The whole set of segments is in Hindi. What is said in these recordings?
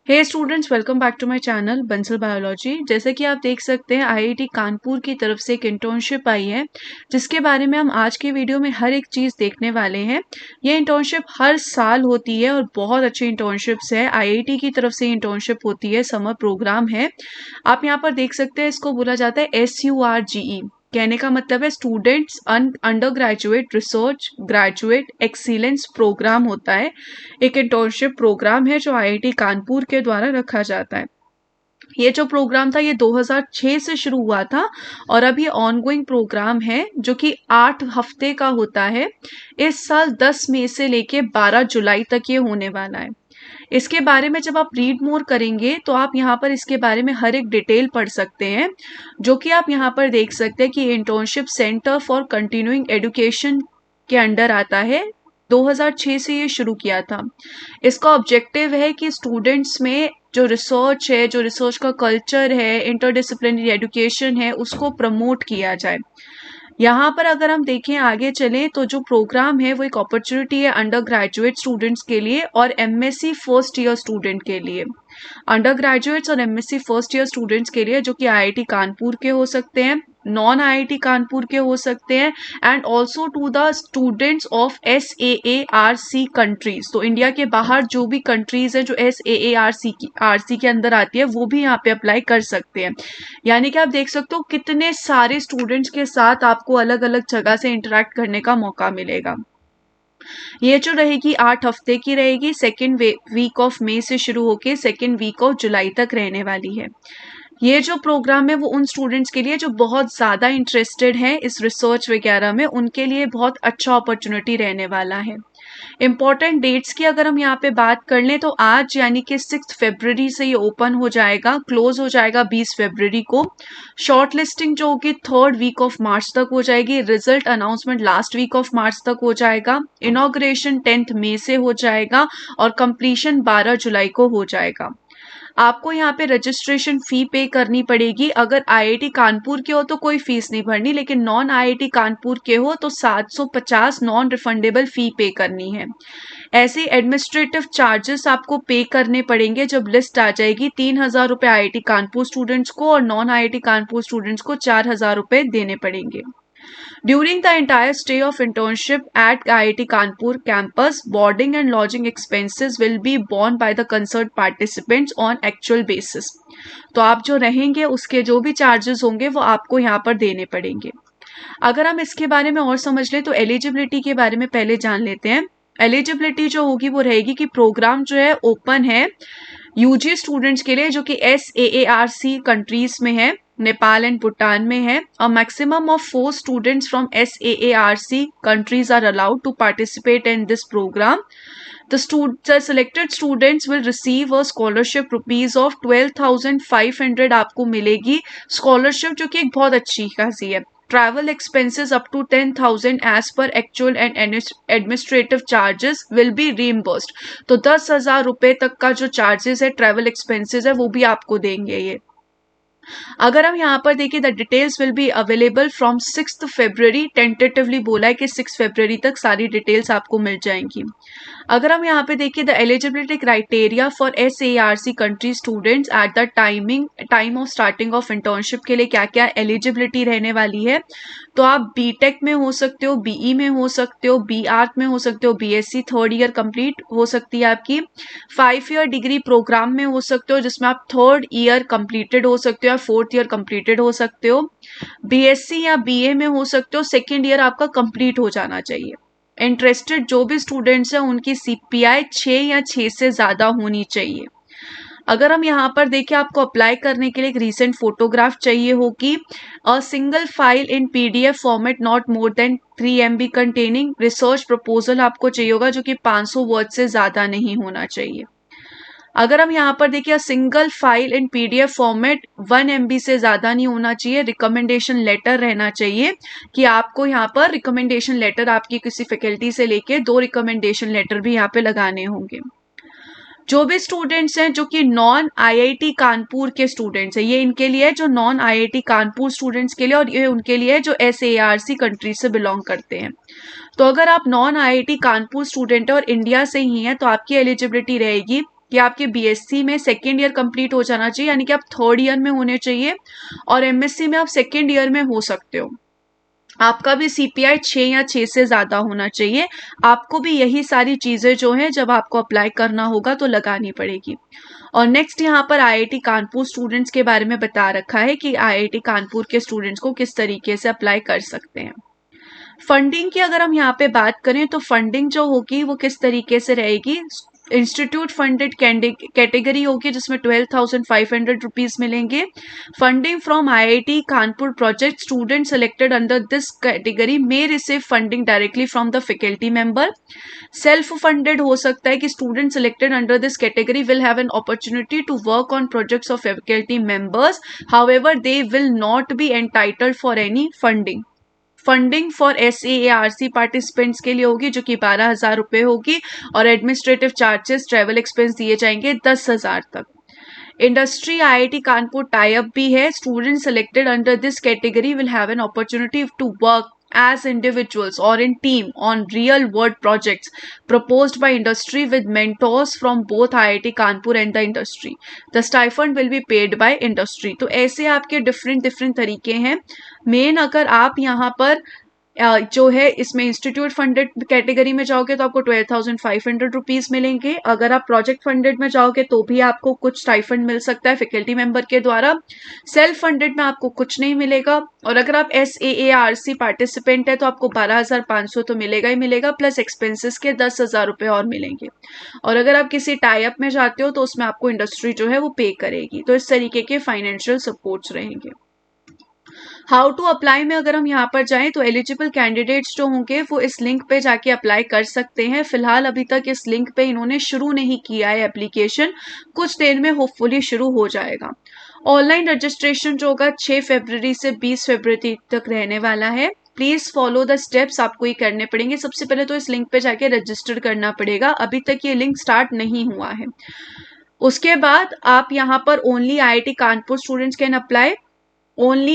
Hey students, welcome back to my channel Bansal biology. जैसे कि आप देख सकते हैं आईआईटी कानपुर की तरफ से एक इंटर्नशिप आई है जिसके बारे में हम आज की वीडियो में हर एक चीज़ देखने वाले हैं। ये इंटर्नशिप हर साल होती है और बहुत अच्छी इंटर्नशिप्स है। आईआईटी की तरफ से इंटर्नशिप होती है, समर प्रोग्राम है। आप यहाँ पर देख सकते हैं, इसको बोला जाता है SURGE। कहने का मतलब है students undergraduate research graduate excellence programme होता है। एक इंटर्नशिप प्रोग्राम है जो आईआईटी कानपुर के द्वारा रखा जाता है। ये जो प्रोग्राम था ये 2006 से शुरू हुआ था और अब ये ऑनगोइंग प्रोग्राम है जो कि 8 हफ्ते का होता है। इस साल 10 मई से लेके 12 जुलाई तक ये होने वाला है। इसके बारे में जब आप रीड मोर करेंगे तो आप यहाँ पर इसके बारे में हर एक डिटेल पढ़ सकते हैं, जो कि आप यहाँ पर देख सकते हैं कि internship centre for continuing education के अंडर आता है। 2006 से ये शुरू किया था। इसका ऑब्जेक्टिव है कि स्टूडेंट्स में जो रिसर्च है, जो रिसर्च का कल्चर है, इंटरडिसिप्लिनरी एजुकेशन है, उसको प्रमोट किया जाए। यहाँ पर अगर हम देखें आगे चलें तो जो प्रोग्राम है वो एक अपॉर्चुनिटी है अंडर ग्रेजुएट स्टूडेंट्स के लिए और एमएससी फर्स्ट ईयर स्टूडेंट के लिए। अंडर ग्रेजुएट्स और एमएससी फर्स्ट ईयर स्टूडेंट्स के लिए, जो कि आईआईटी कानपुर के हो सकते हैं, नॉन आईआईटी कानपुर के हो सकते हैं, and also to the students of SAARC countries. तो इंडिया के बाहर जो भी कंट्रीज है जो SAARC के अंदर आती है वो भी यहाँ पे अप्लाई कर सकते हैं। यानी कि आप देख सकते हो कितने सारे स्टूडेंट्स के साथ आपको अलग अलग जगह से इंटरेक्ट करने का मौका मिलेगा। ये जो रहेगी 8 हफ्ते की रहेगी। सेकेंड वीक ऑफ मई से शुरू होके सेकेंड वीक ऑफ जुलाई तक रहने वाली है। ये जो प्रोग्राम है वो उन स्टूडेंट्स के लिए जो बहुत ज़्यादा इंटरेस्टेड हैं इस रिसर्च वगैरह में, उनके लिए बहुत अच्छा अपॉर्चुनिटी रहने वाला है। इम्पॉर्टेंट डेट्स की अगर हम यहाँ पे बात कर लें तो आज यानी कि 6 फरवरी से ये ओपन हो जाएगा, क्लोज हो जाएगा 20 फरवरी को। शॉर्ट लिस्टिंग जो होगी 3rd वीक ऑफ मार्च तक हो जाएगी। Result announcement last week of March तक हो जाएगा। इनॉग्रेशन 10th मई से हो जाएगा और कंप्लीशन 12 जुलाई को हो जाएगा। आपको यहाँ पे रजिस्ट्रेशन फी पे करनी पड़ेगी। अगर आईआईटी कानपुर के हो तो कोई फीस नहीं भरनी, लेकिन नॉन आईआईटी कानपुर के हो तो 750 नॉन रिफंडेबल फी पे करनी है। ऐसे एडमिनिस्ट्रेटिव चार्जेस आपको पे करने पड़ेंगे जब लिस्ट आ जाएगी। 3000 रुपये आईआईटी कानपुर स्टूडेंट्स को और नॉन आईआईटी कानपुर स्टूडेंट्स को 4000 रुपये देने पड़ेंगे। During the entire stay of internship at IIT Kanpur campus, boarding and lodging expenses will be borne by the concerned participants on actual basis. तो आप जो रहेंगे उसके जो भी चार्जेस होंगे वो आपको यहाँ पर देने पड़ेंगे। अगर हम इसके बारे में और समझ लें तो एलिजिबिलिटी के बारे में पहले जान लेते हैं। एलिजिबिलिटी जो होगी वो रहेगी कि प्रोग्राम जो है ओपन है यूजी स्टूडेंट्स के लिए जो कि SAARC कंट्रीज में है, नेपाल एंड भूटान में है। A maximum of 4 students from SAARC countries are allowed to participate in this program. The selected students will receive a scholarship rupees of 12,500 आपको मिलेगी स्कॉलरशिप, जो कि एक बहुत अच्छी खासी है। Travel expenses up to 10,000 as per actual and administrative charges will be reimbursed. तो 10,000 रुपए तक का जो चार्जेस है, ट्रैवल एक्सपेंसेस है, वो भी आपको देंगे ये। अगर हम यहाँ पर देखिए the details will be available from 6 February. Tentatively बोला है कि 6 फरवरी तक सारी डिटेल्स आपको मिल जाएंगी। अगर हम यहाँ पे देखिए the eligibility criteria for SAARC country students at the time of starting of internship के लिए क्या क्या एलिजिबिलिटी रहने वाली है, तो आप बीटेक में हो सकते हो, BE में हो सकते हो, B आर्क में हो सकते हो, BSc 3rd ईयर कंप्लीट हो सकती है आपकी, 5 ईयर डिग्री प्रोग्राम में हो सकते हो जिसमें आप 3rd ईयर कंप्लीटेड हो सकते हो या 4th ईयर कंप्लीटेड हो सकते हो, BSc या BA में हो सकते हो, 2nd ईयर आपका कंप्लीट हो जाना चाहिए। इंटरेस्टेड जो भी स्टूडेंट्स हैं उनकी CPI 6 या 6 से ज़्यादा होनी चाहिए। अगर हम यहाँ पर देखें आपको अप्लाई करने के लिए एक रीसेंट फोटोग्राफ चाहिए होगी। A single file in PDF format not more than 3 MB containing research proposal आपको चाहिए होगा, जो कि 500 वर्ड से ज़्यादा नहीं होना चाहिए। अगर हम यहाँ पर देखिए single file in PDF format 1 MB से ज़्यादा नहीं होना चाहिए। रिकमेंडेशन लेटर रहना चाहिए कि आपको यहाँ पर रिकमेंडेशन लेटर आपकी किसी फैकल्टी से लेके 2 रिकमेंडेशन लेटर भी यहाँ पे लगाने होंगे। जो भी स्टूडेंट्स हैं जो कि नॉन आईआईटी कानपुर के स्टूडेंट्स हैं, ये इनके लिए है जो नॉन आईआईटी कानपुर स्टूडेंट्स के लिए, और ये उनके लिए जो SAARC कंट्री से बिलोंग करते हैं। तो अगर आप नॉन आईआईटी कानपुर स्टूडेंट है और इंडिया से ही हैं तो आपकी एलिजिबिलिटी रहेगी कि आपके बीएससी में सेकेंड ईयर कंप्लीट हो जाना चाहिए, यानी कि आप थर्ड ईयर में होने चाहिए, और एमएससी में आप सेकेंड ईयर में हो सकते हो। आपका भी सीपीआई 6 या 6 से ज्यादा होना चाहिए। आपको भी यही सारी चीजें जो है जब आपको अप्लाई करना होगा तो लगानी पड़ेगी। और नेक्स्ट यहाँ पर आईआईटी कानपुर स्टूडेंट्स के बारे में बता रखा है कि आईआईटी कानपुर के स्टूडेंट्स को किस तरीके से अप्लाई कर सकते हैं। फंडिंग की अगर हम यहाँ पे बात करें तो फंडिंग जो होगी वो किस तरीके से रहेगी। इंस्टीट्यूट फंडेड कैटेगरी होगी जिसमें 12,500 रुपीज मिलेंगे। Funding from IIT Kanpur project, student selected under this category may receive funding directly from the faculty member. Self funded हो सकता है कि student selected under this category will have an opportunity to work on projects of faculty members, however they will not be entitled for any funding. Funding for SAARC participants के लिए होगी जो कि 12,000 रुपए होगी, और एडमिनिस्ट्रेटिव चार्जेस ट्रेवल एक्सपेंस दिए जाएंगे 10,000 तक। Industry IIT Kanpur tie up भी है। Student selected under this category will have an opportunity to work as individuals or in team on real world projects proposed by industry with mentors from both IIT Kanpur and the industry. The stipend will be paid by industry. तो ऐसे आपके डिफरेंट तरीके हैं। मेन अगर आप यहाँ पर जो है इसमें इंस्टीट्यूट फंडेड कैटेगरी में जाओगे तो आपको 12,500 रुपीज मिलेंगे। अगर आप प्रोजेक्ट फंडेड में जाओगे तो भी आपको कुछ स्टाइफंड मिल सकता है फैकल्टी मेंबर के द्वारा। सेल्फ फंडेड में आपको कुछ नहीं मिलेगा। और अगर आप SAARC पार्टिसिपेंट है तो आपको 12,500 तो मिलेगा ही मिलेगा, प्लस एक्सपेंसेस के 10,000 रुपए और मिलेंगे। और अगर आप किसी टाई अप में जाते हो तो उसमें आपको इंडस्ट्री जो है वो पे करेगी। तो इस तरीके के फाइनेंशियल सपोर्ट्स रहेंगे। हाउ टू अप्लाई में अगर हम यहाँ पर जाएं तो एलिजिबल कैंडिडेट्स जो होंगे वो इस लिंक पे जाके अप्लाई कर सकते हैं। फिलहाल अभी तक इस लिंक पे इन्होंने शुरू नहीं किया है एप्लीकेशन, कुछ देर में होपफुली शुरू हो जाएगा। ऑनलाइन रजिस्ट्रेशन जो होगा 6 फरवरी से 20 फरवरी तक रहने वाला है। प्लीज फॉलो द स्टेप्स, आपको ये करने पड़ेंगे। सबसे पहले तो इस लिंक पे जाके रजिस्टर करना पड़ेगा, अभी तक ये लिंक स्टार्ट नहीं हुआ है। उसके बाद आप यहाँ पर only IIT Kanpur students can apply, only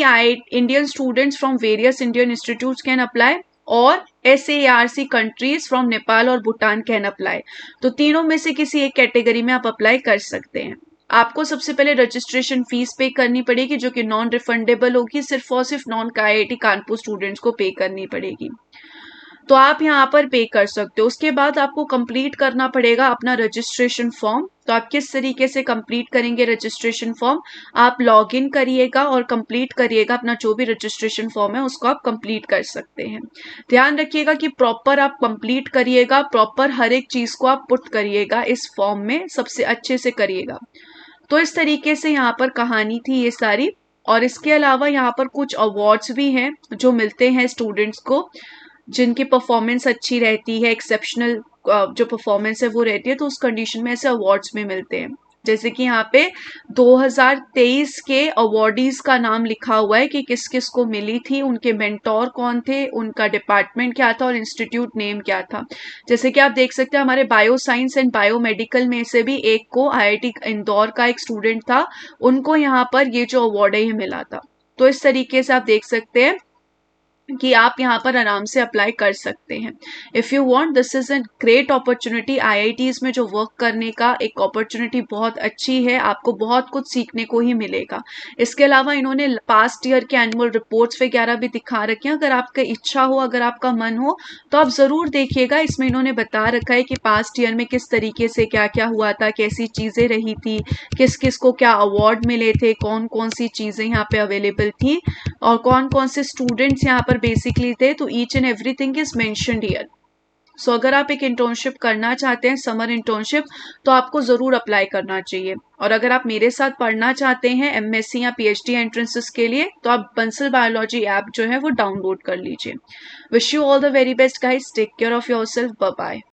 Indian students from various Indian institutes can apply, और SAARC countries from नेपाल और भूटान कैन अप्लाई। तो तीनों में से किसी एक कैटेगरी में आप अप्लाई कर सकते हैं। आपको सबसे पहले रजिस्ट्रेशन फीस पे करनी पड़ेगी जो कि नॉन रिफंडेबल होगी, सिर्फ और सिर्फ नॉन आईआईटी कानपुर स्टूडेंट्स को पे करनी पड़ेगी। तो आप यहाँ पर पे कर सकते हो। उसके बाद आपको कंप्लीट करना पड़ेगा अपना रजिस्ट्रेशन फॉर्म। तो आप किस तरीके से कंप्लीट करेंगे रजिस्ट्रेशन फॉर्म, आप लॉग इन करिएगा और कंप्लीट करिएगा अपना जो भी रजिस्ट्रेशन फॉर्म है उसको आप कंप्लीट कर सकते हैं। ध्यान रखिएगा कि प्रॉपर आप कंप्लीट करिएगा, प्रॉपर हर एक चीज को आप पुट करिएगा इस फॉर्म में, सबसे अच्छे से करिएगा। तो इस तरीके से यहाँ पर कहानी थी ये सारी। और इसके अलावा यहाँ पर कुछ अवार्ड्स भी हैं जो मिलते हैं स्टूडेंट्स को जिनकी परफॉर्मेंस अच्छी रहती है, एक्सेप्शनल जो परफॉर्मेंस है वो रहती है, तो उस कंडीशन में ऐसे अवार्ड्स में मिलते हैं। जैसे कि यहाँ पे 2023 के अवार्डीज का नाम लिखा हुआ है कि किस किस को मिली थी, उनके मेंटोर कौन थे, उनका डिपार्टमेंट क्या था और इंस्टीट्यूट नेम क्या था। जैसे कि आप देख सकते हैं हमारे बायो साइंस एंड बायोमेडिकल में से भी एक को आईआईटी इंदौर का एक स्टूडेंट था, उनको यहाँ पर ये जो अवार्ड है ये मिला था। तो इस तरीके से आप देख सकते हैं कि आप यहाँ पर आराम से अप्लाई कर सकते हैं। If you want, this is a great opportunity. IITs में जो वर्क करने का एक अपॉर्चुनिटी बहुत अच्छी है, आपको बहुत कुछ सीखने को ही मिलेगा। इसके अलावा इन्होंने पास्ट ईयर के एनुअल रिपोर्ट्स वगैरह भी दिखा रखे हैं। अगर आपका इच्छा हो, अगर आपका मन हो तो आप ज़रूर देखिएगा। इसमें इन्होंने बता रखा है कि पास्ट ईयर में किस तरीके से क्या क्या हुआ था, कैसी चीज़ें रही थी, किस किस को क्या अवार्ड मिले थे, कौन कौन सी चीज़ें यहाँ पे अवेलेबल थी और कौन कौन से स्टूडेंट्स यहाँ पर बेसिकली थे। तो each and everything is mentioned here. So अगर आप एक इंटर्नशिप करना चाहते हैं, समर इंटर्नशिप, तो आपको ज़रूर अप्लाई करना चाहिए। और अगर आप मेरे साथ पढ़ना चाहते हैं एमएससी या पीएचडी एंट्रेंसेस के लिए तो आप बंसल बायोलॉजी ऐप जो है वो डाउनलोड कर लीजिए। Wish you all the very best guys, take care of yourself, bye bye.